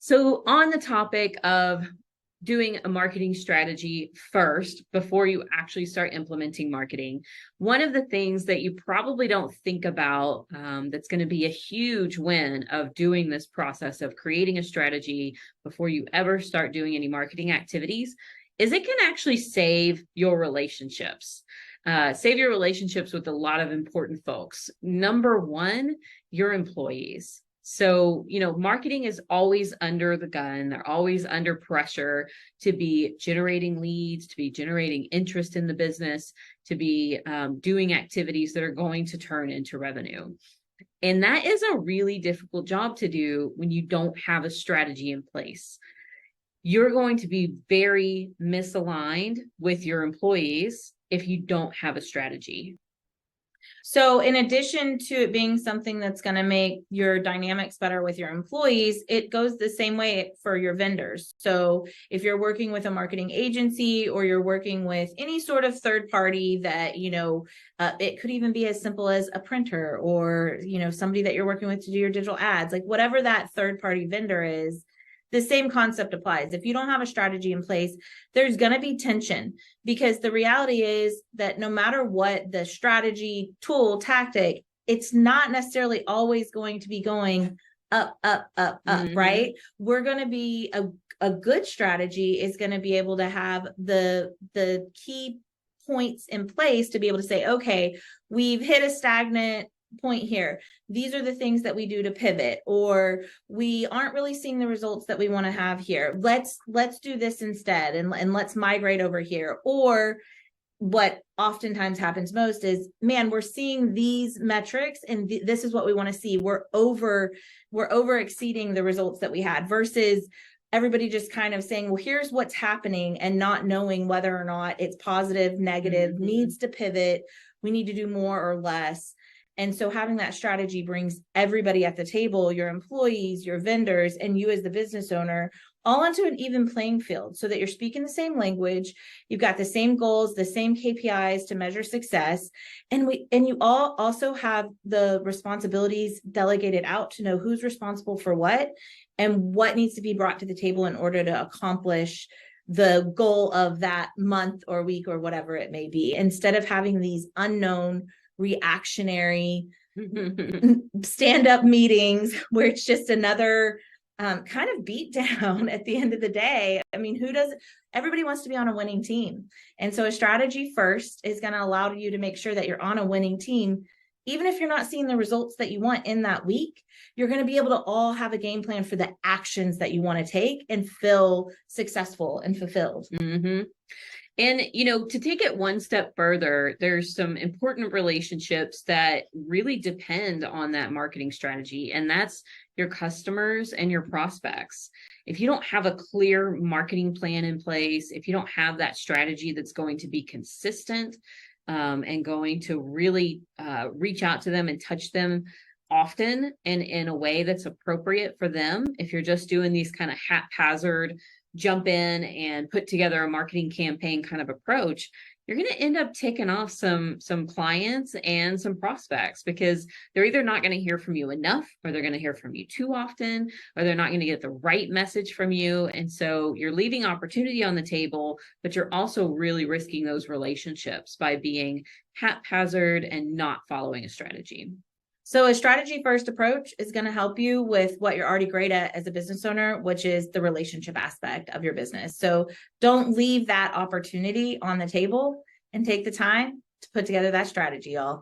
So on the topic of doing a marketing strategy first before you actually start implementing marketing, one of the things that you probably don't think about that's going to be a huge win of doing this process of creating a strategy before you ever start doing any marketing activities is it can actually save your relationships. Save your relationships with a lot of important folks. Number one, your employees. So, marketing is always under the gun. They're always under pressure to be generating leads, to be generating interest in the business, to be doing activities that are going to turn into revenue. And that is a really difficult job to do when you don't have a strategy in place. You're going to be very misaligned with your employees if you don't have a strategy. So in addition to it being something that's going to make your dynamics better with your employees, it goes the same way for your vendors. So if you're working with a marketing agency or you're working with any sort of third party that, it could even be as simple as a printer or, somebody that you're working with to do your digital ads, like whatever that third party vendor is, the same concept applies. If you don't have a strategy in place, there's going to be tension because the reality is that no matter what the strategy, tool, tactic, it's not necessarily always going to be going up, right? We're going to be a good strategy is going to be able to have the key points in place to be able to say, okay, we've hit a stagnant point here. These are the things that we do to pivot, or we aren't really seeing the results that we want to have here. Let's do this instead and let's migrate over here. Or what oftentimes happens most is, man, we're seeing these metrics and this is what we want to see. We're over exceeding the results that we had versus everybody just kind of saying, well, here's what's happening and not knowing whether or not it's positive, negative, needs to pivot. We need to do more or less. And so having that strategy brings everybody at the table, your employees, your vendors, and you as the business owner, all onto an even playing field so that you're speaking the same language. You've got the same goals, the same KPIs to measure success. And you all also have the responsibilities delegated out to know who's responsible for what and what needs to be brought to the table in order to accomplish the goal of that month or week or whatever it may be, instead of having these unknown reactionary stand-up meetings where it's just another kind of beat down at the end of the day. I mean, everybody wants to be on a winning team. And so a strategy first is going to allow you to make sure that you're on a winning team. Even if you're not seeing the results that you want in that week, you're going to be able to all have a game plan for the actions that you want to take and feel successful and fulfilled. And, to take it one step further, there's some important relationships that really depend on that marketing strategy, and that's your customers and your prospects. If you don't have a clear marketing plan in place, if you don't have that strategy that's going to be consistent and going to really reach out to them and touch them often and in a way that's appropriate for them, if you're just doing these kind of haphazard jump in and put together a marketing campaign kind of approach, you're going to end up taking off some clients and some prospects because they're either not going to hear from you enough, or they're going to hear from you too often, or they're not going to get the right message from you. And so you're leaving opportunity on the table, but you're also really risking those relationships by being haphazard and not following a strategy. So a strategy first approach is going to help you with what you're already great at as a business owner, which is the relationship aspect of your business. So don't leave that opportunity on the table and take the time to put together that strategy, y'all.